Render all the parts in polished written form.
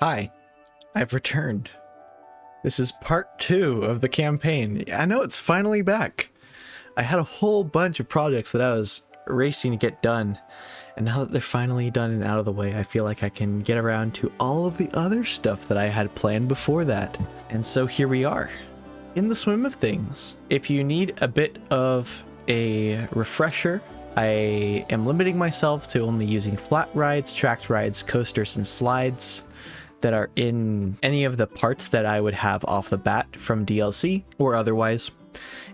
Hi, I've returned. This is part 2 of the campaign. I know it's finally back. I had a whole bunch of projects that I was racing to get done, and now that they're finally done and out of the way, I feel like I can get around to all of the other stuff that I had planned before that. And so here we are, in the swim of things. If you need a bit of a refresher, I am limiting myself to only using flat rides, tracked rides, coasters, and slides that are in any of the parts that I would have off the bat from DLC or otherwise.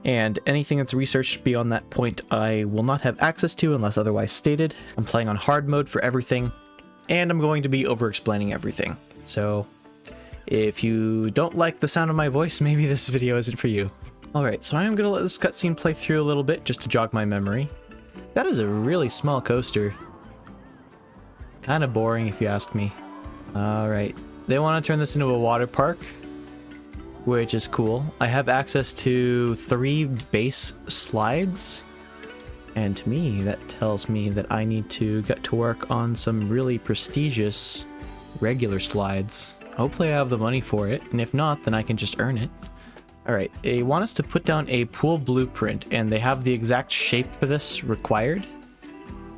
And anything that's researched beyond that point, I will not have access to unless otherwise stated. I'm playing on hard mode for everything, and I'm going to be over-explaining everything. So if you don't like the sound of my voice, maybe this video isn't for you. Alright, so I'm going to let this cutscene play through a little bit just to jog my memory. That is a really small coaster. Kind of boring if you ask me. Alright, they want to turn this into a water park, which is cool. I have access to 3 base slides, and to me that tells me that I need to get to work on some really prestigious regular slides. Hopefully I have the money for it, and if not, then I can just earn it. Alright, they want us to put down a pool blueprint, and they have the exact shape for this required.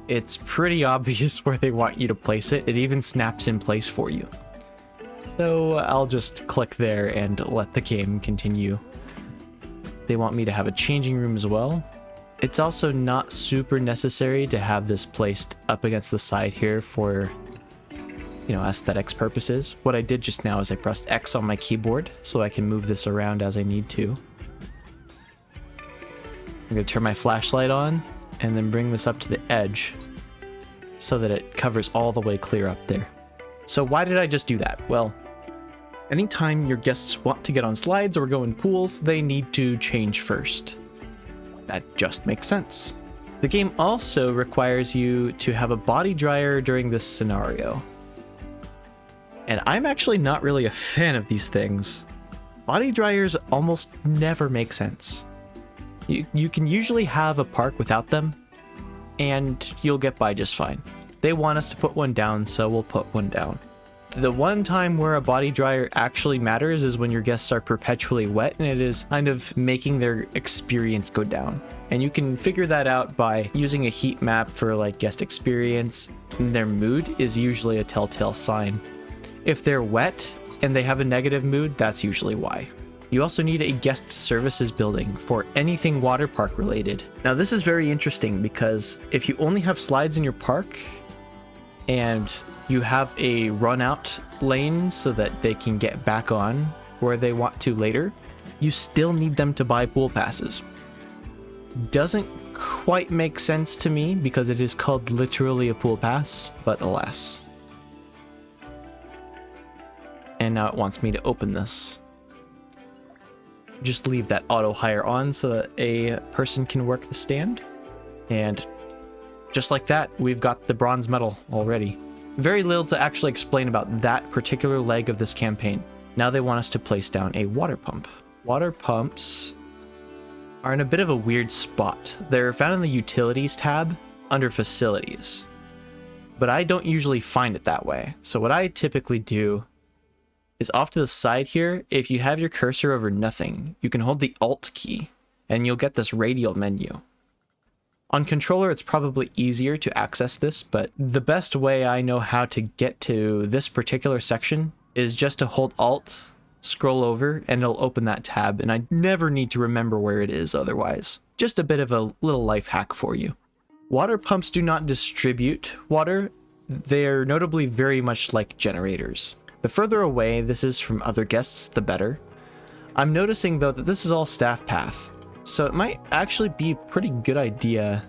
It's pretty obvious where they want you to place it. It even snaps in place for you. So I'll just click there and let the game continue. They want me to have a changing room as well. It's also not super necessary to have this placed up against the side here for, you know, aesthetics purposes. What I did just now is I pressed X on my keyboard so I can move this around as I need to. I'm going to turn my flashlight on and then bring this up to the edge so that it covers all the way clear up there. So why did I just do that? Well, anytime your guests want to get on slides or go in pools, they need to change first. That just makes sense. The game also requires you to have a body dryer during this scenario. And I'm actually not really a fan of these things. Body dryers almost never make sense. You can usually have a park without them, and you'll get by just fine. They want us to put one down, so we'll put one down. The one time where a body dryer actually matters is when your guests are perpetually wet, and it is kind of making their experience go down. And you can figure that out by using a heat map for like guest experience. Their mood is usually a telltale sign. If they're wet and they have a negative mood, that's usually why. You also need a guest services building for anything water park related. Now this is very interesting because if you only have slides in your park and you have a run out lane so that they can get back on where they want to later, you still need them to buy pool passes. Doesn't quite make sense to me because it is called literally a pool pass, but alas. And now it wants me to open this. Just leave that auto hire on so that a person can work the stand. And just like that, we've got the bronze medal already. Very little to actually explain about that particular leg of this campaign. Now they want us to place down a water pump. Water pumps are in a bit of a weird spot. They're found in the utilities tab under facilities, but I don't usually find it that way. So what I typically do is off to the side here. If you have your cursor over nothing, you can hold the Alt key and you'll get this radial menu. On controller, it's probably easier to access this, but the best way I know how to get to this particular section is just to hold Alt, scroll over, and it'll open that tab, and I never need to remember where it is otherwise. Just a bit of a little life hack for you. Water pumps do not distribute water. They're notably very much like generators. The further away this is from other guests, the better. I'm noticing though that this is all staff path, so it might actually be a pretty good idea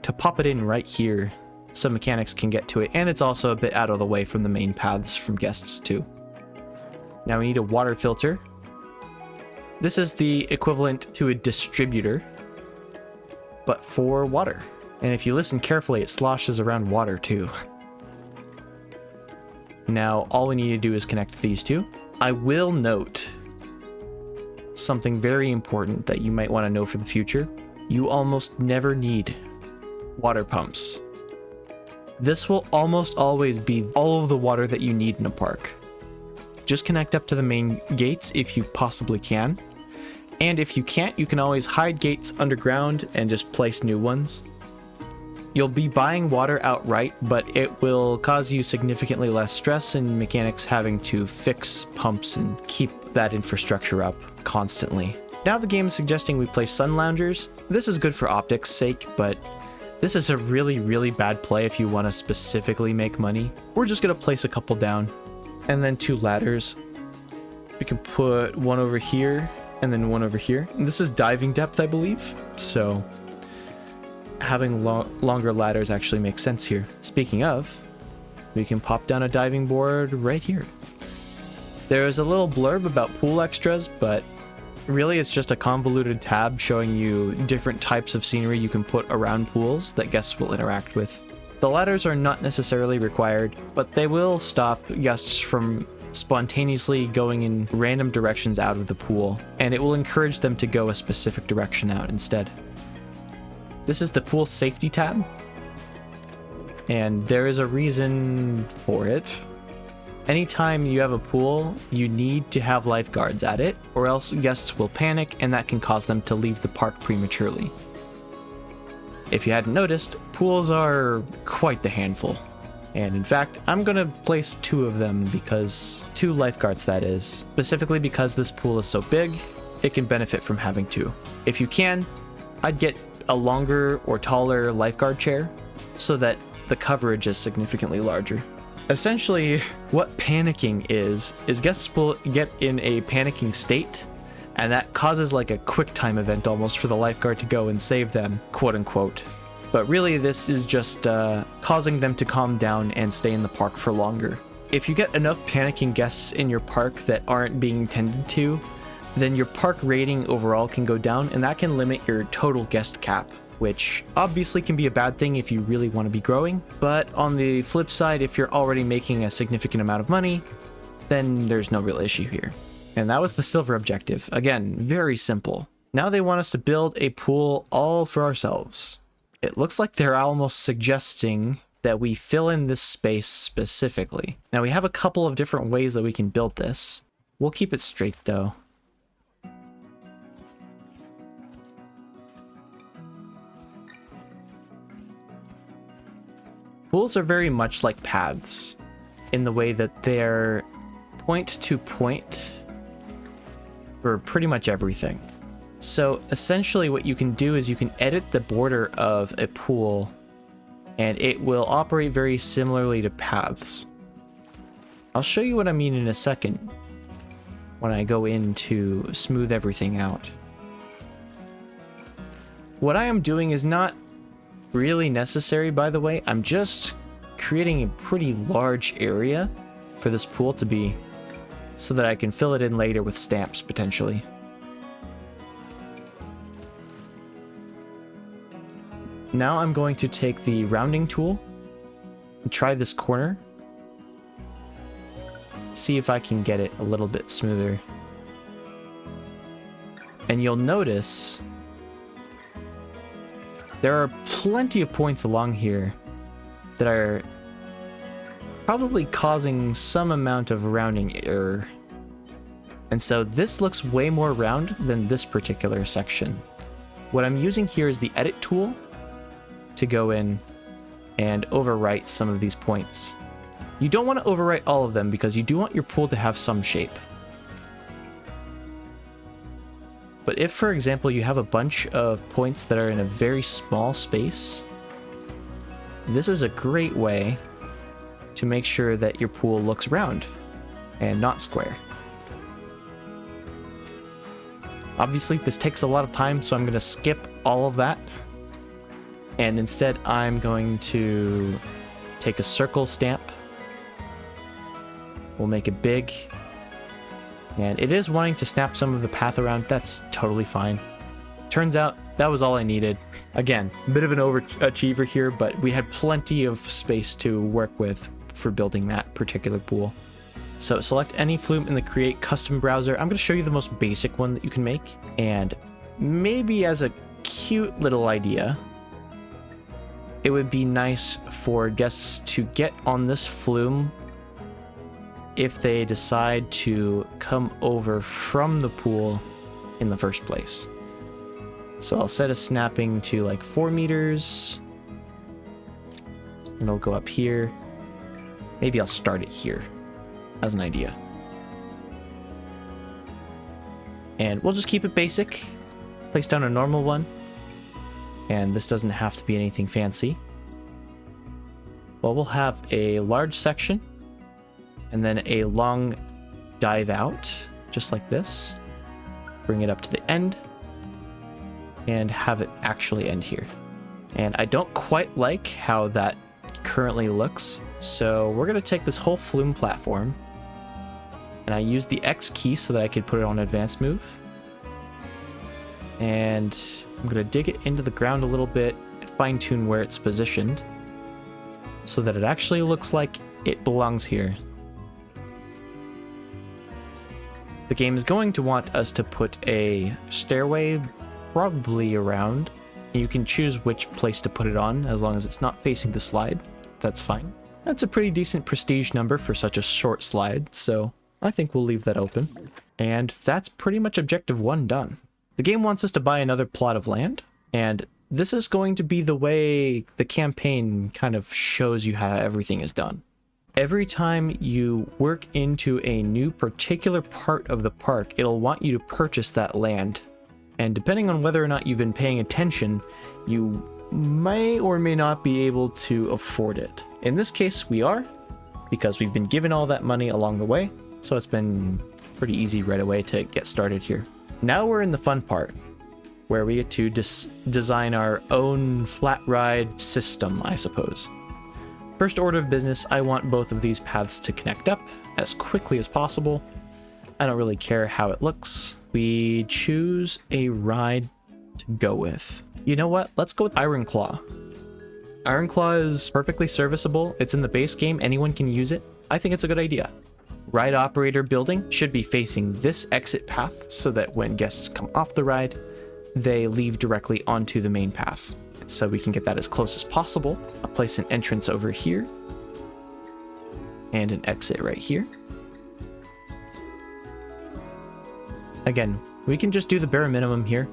to pop it in right here so mechanics can get to it, and it's also a bit out of the way from the main paths from guests too. Now we need a water filter. This is the equivalent to a distributor, but for water. And if you listen carefully, it sloshes around water too. Now, all we need to do is connect these two. I will note something very important that you might want to know for the future. You almost never need water pumps. This will almost always be all of the water that you need in a park. just connect up to the main gates if you possibly can. And if you can't, you can always hide gates underground and just place new ones. You'll be buying water outright, but it will cause you significantly less stress and mechanics having to fix pumps and keep that infrastructure up constantly. Now the game is suggesting we place sun loungers. This is good for optics' sake, but this is a really bad play if you want to specifically make money. We're just going to place a couple down and then 2 ladders. We can put one over here and then one over here. And this is diving depth, I believe. So having longer ladders actually makes sense here. Speaking of, we can pop down a diving board right here. There's a little blurb about pool extras, but really it's just a convoluted tab showing you different types of scenery you can put around pools that guests will interact with. The ladders are not necessarily required, but they will stop guests from spontaneously going in random directions out of the pool, and it will encourage them to go a specific direction out instead. This is the pool safety tab, and there is a reason for it. Anytime you have a pool, you need to have lifeguards at it, or else guests will panic and that can cause them to leave the park prematurely. If you hadn't noticed, pools are quite the handful. And in fact, I'm gonna place 2 of them because 2 lifeguards, that is. Specifically because this pool is so big, it can benefit from having 2. If you can, I'd get a longer or taller lifeguard chair so that the coverage is significantly larger. Essentially, what panicking is guests will get in a panicking state, and that causes like a quick time event almost for the lifeguard to go and save them, quote unquote. But really, this is just causing them to calm down and stay in the park for longer. If you get enough panicking guests in your park that aren't being tended to, then your park rating overall can go down, and that can limit your total guest cap, which obviously can be a bad thing if you really want to be growing. But on the flip side, if you're already making a significant amount of money, then there's no real issue here. And that was the silver objective. Again, very simple. Now they want us to build a pool all for ourselves. It looks like they're almost suggesting that we fill in this space specifically. Now we have a couple of different ways that we can build this. We'll keep it straight though. Pools are very much like paths in the way that they're point to point for pretty much everything. So essentially what you can do is you can edit the border of a pool and it will operate very similarly to paths. I'll show you what I mean in a second when I go in to smooth everything out. What I am doing is not really necessary, by the way. I'm just creating a pretty large area for this pool to be so that I can fill it in later with stamps potentially. Now I'm going to take the rounding tool and try this corner. See if I can get it a little bit smoother. And you'll notice there are plenty of points along here that are probably causing some amount of rounding error. And so this looks way more round than this particular section. What I'm using here is the edit tool to go in and overwrite some of these points. You don't want to overwrite all of them because you do want your pool to have some shape. But if, for example, you have a bunch of points that are in a very small space, this is a great way to make sure that your pool looks round and not square. Obviously, this takes a lot of time, so I'm going to skip all of that. And instead, I'm going to take a circle stamp. We'll make it big. And it is wanting to snap some of the path around. That's totally fine. Turns out that was all I needed. Again, a bit of an overachiever here, but we had plenty of space to work with for building that particular pool. So select any Flume in the Create Custom browser. I'm going to show you the most basic one that you can make. And maybe as a cute little idea, it would be nice for guests to get on this Flume if they decide to come over from the pool in the first place. So I'll set a snapping to like 4 meters. And it'll go up here. Maybe I'll start it here as an idea. And we'll just keep it basic. Place down a normal one. And this doesn't have to be anything fancy. Well, we'll have a large section. And then a long dive out, just like this. Bring it up to the end. And have it actually end here. And I don't quite like how that currently looks. So we're going to take this whole Flume platform. And I use the X key so that I could put it on advanced move. And I'm going to dig it into the ground a little bit and fine tune where it's positioned so that it actually looks like it belongs here. The game is going to want us to put a stairway probably around. You can choose which place to put it on as long as it's not facing the slide. That's fine. That's a pretty decent prestige number for such a short slide, so I think we'll leave that open. And that's pretty much objective 1 done. The game wants us to buy another plot of land, and this is going to be the way the campaign kind of shows you how everything is done. Every time you work into a new particular part of the park, it'll want you to purchase that land. And depending on whether or not you've been paying attention, you may or may not be able to afford it. In this case, we are, because we've been given all that money along the way, so it's been pretty easy right away to get started here. Now we're in the fun part, where we get to design our own flat ride system, I suppose. First order of business, I want both of these paths to connect up as quickly as possible. I don't really care how it looks. We choose a ride to go with. You know what? Let's go with Iron Claw. Iron Claw is perfectly serviceable. It's in the base game. Anyone can use it. I think it's a good idea. Ride operator building should be facing this exit path so that when guests come off the ride, they leave directly onto the main path. So we can get that as close as possible. I'll place an entrance over here and an exit right here. Again, we can just do the bare minimum here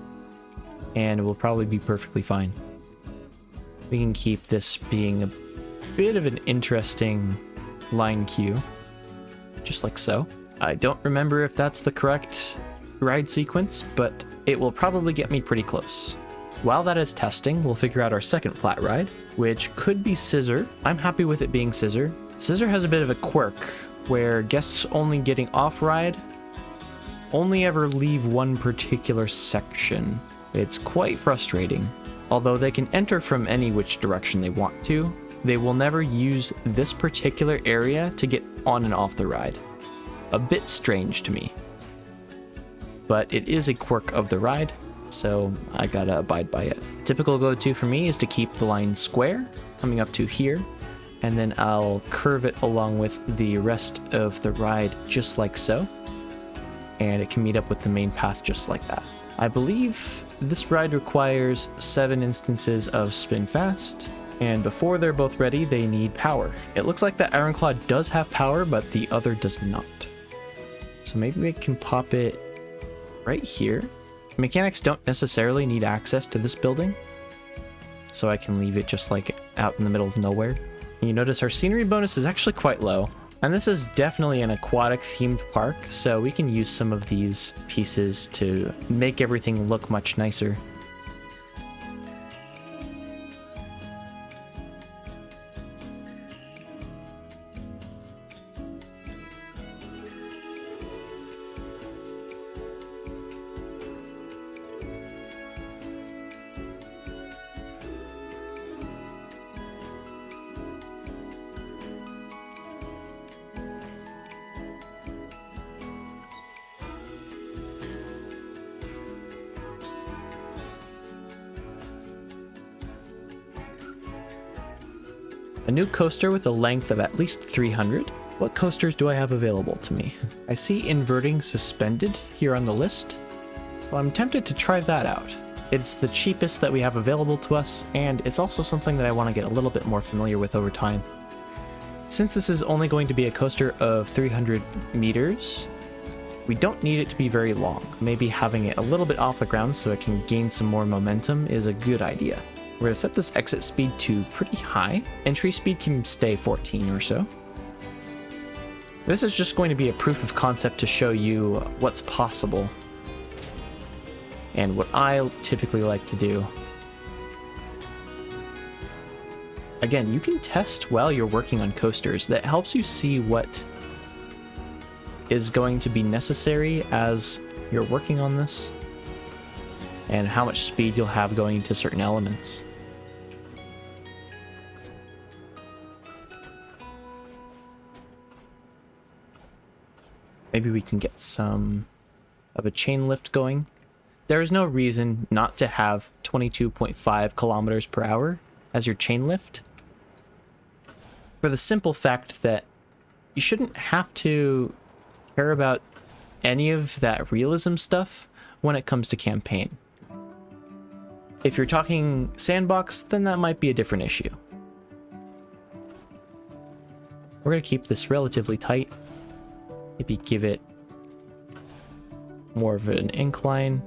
and we'll probably be perfectly fine. We can keep this being a bit of an interesting line queue, just like so. I don't remember if that's the correct ride sequence, but it will probably get me pretty close. While that is testing, we'll figure out our second flat ride, which could be Scissor. I'm happy with it being Scissor. Scissor has a bit of a quirk where guests only getting off ride only ever leave one particular section. It's quite frustrating. Although they can enter from any which direction they want to, they will never use this particular area to get on and off the ride. A bit strange to me. But it is a quirk of the ride, so I gotta abide by it. Typical go-to for me is to keep the line square, coming up to here, and then I'll curve it along with the rest of the ride just like so. And it can meet up with the main path just like that. I believe this ride requires 7 instances of spin fast, and before they're both ready, they need power. It looks like the Iron Claw does have power, but the other does not. So maybe we can pop it right here. Mechanics don't necessarily need access to this building, so I can leave it just like out in the middle of nowhere. And you notice our scenery bonus is actually quite low. And this is definitely an aquatic themed park, so we can use some of these pieces to make everything look much nicer. A new coaster with a length of at least 300. What coasters do I have available to me? I see inverting suspended here on the list, so I'm tempted to try that out. It's the cheapest that we have available to us, and it's also something that I want to get a little bit more familiar with over time. Since this is only going to be a coaster of 300 meters, we don't need it to be very long. Maybe having it a little bit off the ground so it can gain some more momentum is a good idea. We're going to set this exit speed to pretty high. Entry speed can stay 14 or so. This is just going to be a proof of concept to show you what's possible and what I typically like to do. Again, you can test while you're working on coasters. That helps you see what is going to be necessary as you're working on this and how much speed you'll have going into certain elements. Maybe we can get some of a chain lift going. There is no reason not to have 22.5 kilometers per hour as your chain lift, for the simple fact that you shouldn't have to care about any of that realism stuff when it comes to campaign. If you're talking sandbox, then that might be a different issue. We're going to keep this relatively tight. Maybe give it more of an incline.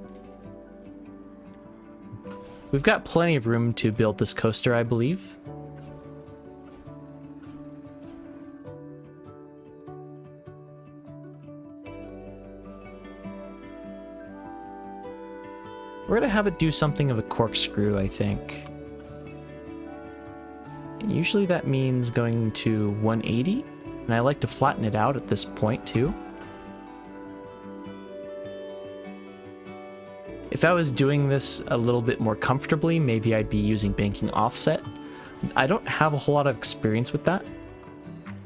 We've got plenty of room to build this coaster, I believe. We're going to have it do something of a corkscrew, I think. And usually that means going to 180, and I like to flatten it out at this point too. If I was doing this a little bit more comfortably, maybe I'd be using banking offset. I don't have a whole lot of experience with that,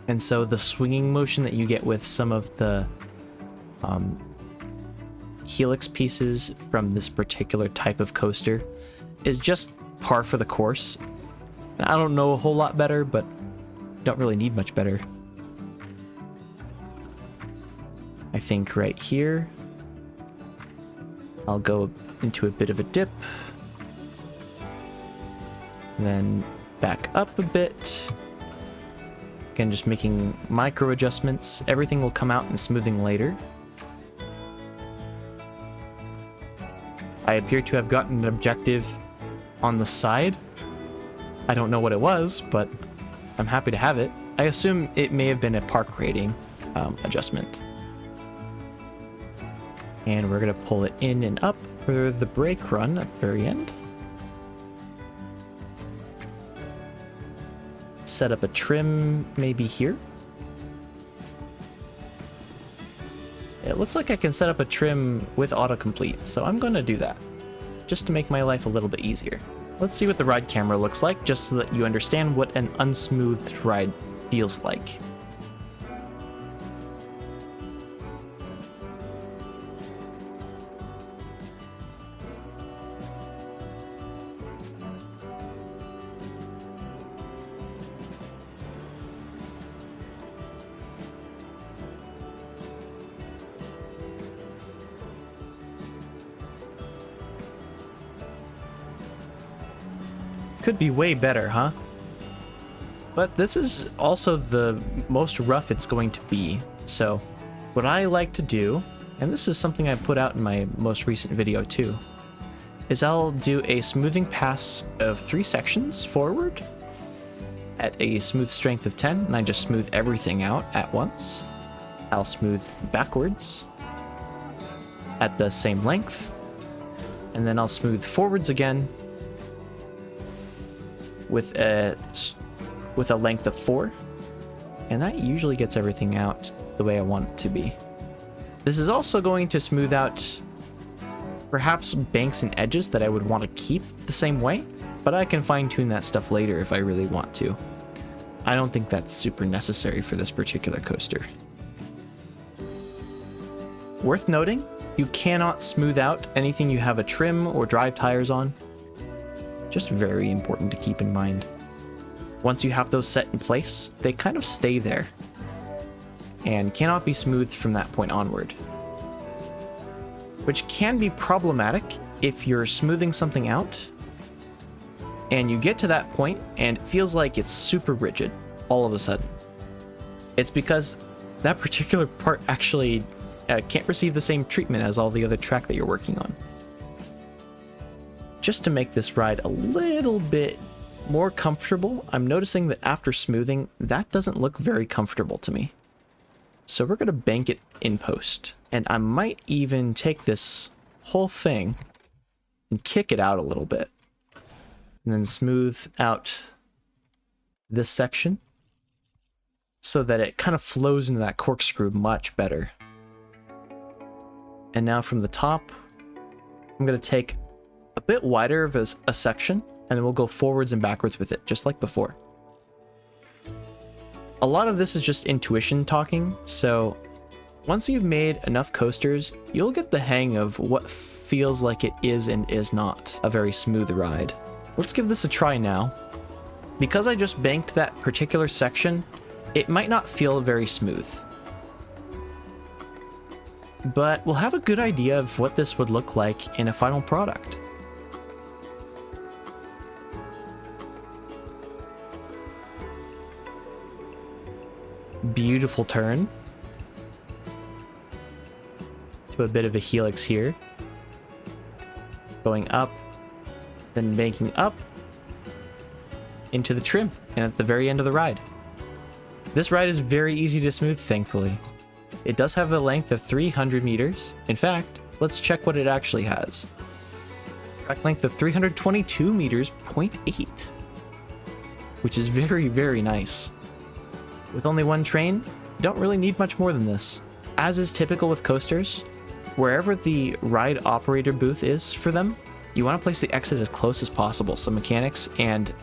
and so the swinging motion that you get with some of the helix pieces from this particular type of coaster is just par for the course. I don't know a whole lot better, but don't really need much better. I think right here I'll go into a bit of a dip, then back up a bit. Again, just making micro adjustments. Everything will come out in smoothing later. I appear to have gotten an objective on the side. I don't know what it was, but I'm happy to have it. I assume it may have been a park rating adjustment. And we're going to pull it in and up for the brake run at the very end. Set up a trim maybe here. It looks like I can set up a trim with autocomplete, so I'm going to do that, just to make my life a little bit easier. Let's see what the ride camera looks like, just so that you understand what an unsmoothed ride feels like. Could be way better, huh? But this is also the most rough it's going to be. So what I like to do, and this is something I put out in my most recent video too, is I'll do a smoothing pass of 3 sections forward at a smooth strength of 10, and I just smooth everything out at once. I'll smooth backwards at the same length, and then I'll smooth forwards again with a length of 4, and that usually gets everything out the way I want it to be. This is also going to smooth out perhaps banks and edges that I would want to keep the same way, but I can fine-tune that stuff later if I really want to. I don't think that's super necessary for this particular coaster. Worth noting, you cannot smooth out anything you have a trim or drive tires on. Just very important to keep in mind. Once you have those set in place, they kind of stay there and cannot be smoothed from that point onward, which can be problematic if you're smoothing something out and you get to that point and it feels like it's super rigid all of a sudden. It's because that particular part actually can't receive the same treatment as all the other track that you're working on. Just to make this ride a little bit more comfortable, I'm noticing that after smoothing, that doesn't look very comfortable to me. So we're going to bank it in post. And I might even take this whole thing and kick it out a little bit. And then smooth out this section so that it kind of flows into that corkscrew much better. And now from the top, I'm going to take a bit wider of a section, and then we'll go forwards and backwards with it, just like before. A lot of this is just intuition talking, so once you've made enough coasters, you'll get the hang of what feels like it is and is not a very smooth ride. Let's give this a try now. Because I just banked that particular section, it might not feel very smooth. But we'll have a good idea of what this would look like in a final product. Beautiful turn. To a bit of a helix here. Going up, then banking up into the trim, and at the very end of the ride. This ride is very easy to smooth, thankfully. It does have a length of 300 meters. In fact, let's check what it actually has. Track length of 322 meters, 0.8, which is very, very nice. With only one train, you don't really need much more than this. As is typical with coasters, wherever the ride operator booth is for them, you want to place the exit as close as possible so mechanics and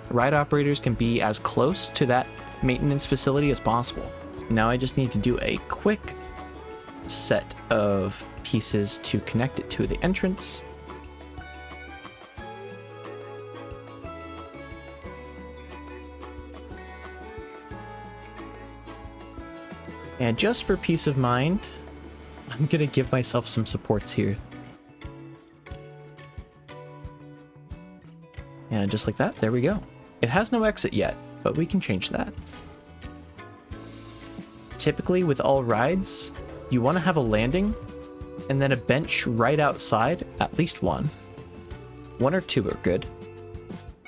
ride operators can be as close to that maintenance facility as possible. Now I just need to do a quick set of pieces to connect it to the entrance. And just for peace of mind, I'm gonna give myself some supports here. And just like that, there we go. It has no exit yet, but we can change that. Typically with all rides, you want to have a landing and then a bench right outside, at least one. One or two are good.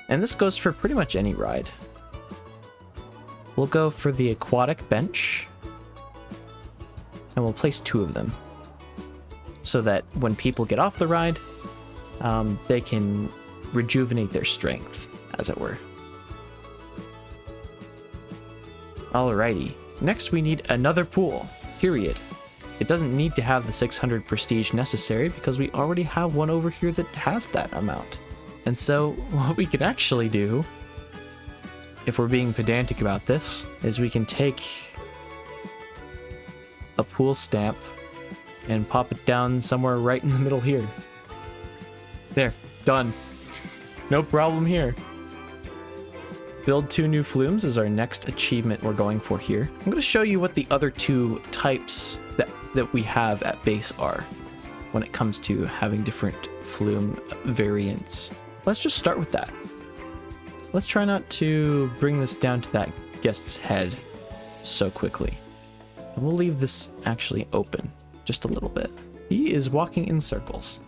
And this goes for pretty much any ride. We'll go for the aquatic bench and we'll place two of them so that when people get off the ride, they can rejuvenate their strength, as it were. Alrighty. Next, we need another pool, period. It doesn't need to have the 600 prestige necessary because we already have one over here that has that amount. And so what we can actually do, if we're being pedantic about this, is we can take a pool stamp and pop it down somewhere right in the middle here. There, done. No problem here. Build 2 new flumes is our next achievement we're going for here. I'm going to show you what the other two types that we have at base are when it comes to having different flume variants. Let's just start with that. Let's try not to bring this down to that guest's head so quickly. And we'll leave this actually open just a little bit. He is walking in circles.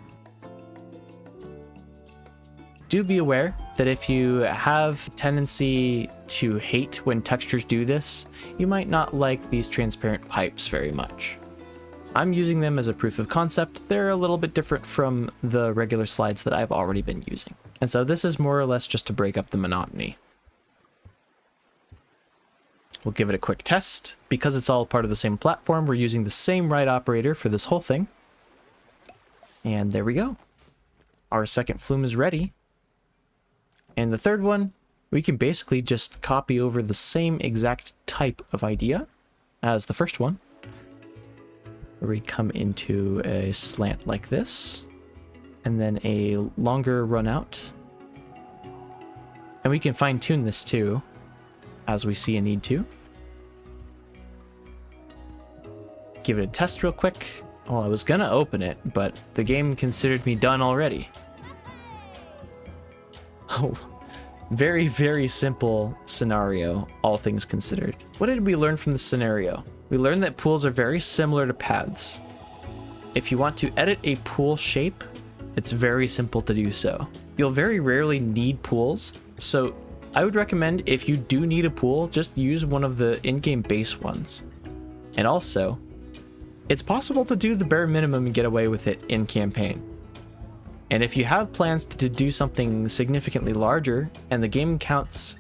Do be aware that if you have tendency to hate when textures do this, you might not like these transparent pipes very much. I'm using them as a proof of concept. They're a little bit different from the regular slides that I've already been using. And so this is more or less just to break up the monotony. We'll give it a quick test. Because it's all part of the same platform, we're using the same ride operator for this whole thing. And there we go. Our second flume is ready. And the third one, we can basically just copy over the same exact type of idea as the first one. Where we come into a slant like this, and then a longer run out. And we can fine tune this too, as we see a need to. Give it a test real quick. Well, I was gonna open it, but the game considered me done already. Oh, very, very simple scenario, all things considered. What did we learn from the scenario? We learned that pools are very similar to paths. If you want to edit a pool shape, it's very simple to do so. You'll very rarely need pools, so I would recommend if you do need a pool, just use one of the in-game base ones. And also, it's possible to do the bare minimum and get away with it in campaign. And if you have plans to do something significantly larger and the game counts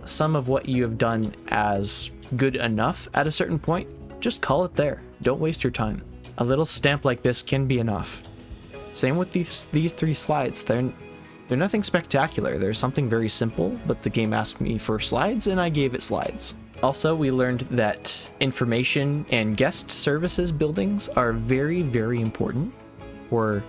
some of what you have done as good enough at a certain point, just call it there. Don't waste your time. A little stamp like this can be enough. Same with these 3 slides. They're nothing spectacular. They're something very simple, but the game asked me for slides and I gave it slides. Also, we learned that information and guest services buildings are very, very important for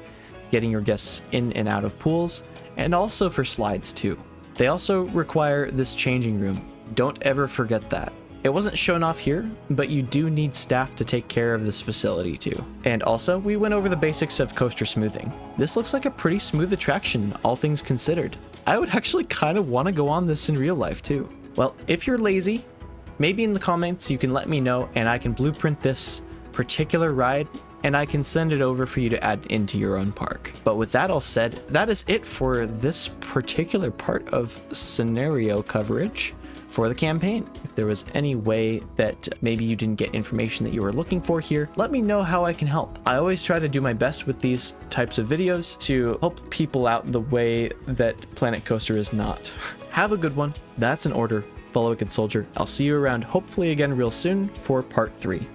getting your guests in and out of pools, and also for slides too. They also require this changing room. Don't ever forget that. It wasn't shown off here, but you do need staff to take care of this facility too. And also, we went over the basics of coaster smoothing. This looks like a pretty smooth attraction, all things considered. I would actually kind of want to go on this in real life too. Well, if you're lazy, maybe in the comments you can let me know and I can blueprint this particular ride and I can send it over for you to add into your own park. But with that all said, that is it for this particular part of scenario coverage for the campaign. If there was any way that maybe you didn't get information that you were looking for here, let me know how I can help. I always try to do my best with these types of videos to help people out the way that Planet Coaster is not. Have a good one. That's an order. Follow a good soldier. I'll see you around hopefully again real soon for part 3.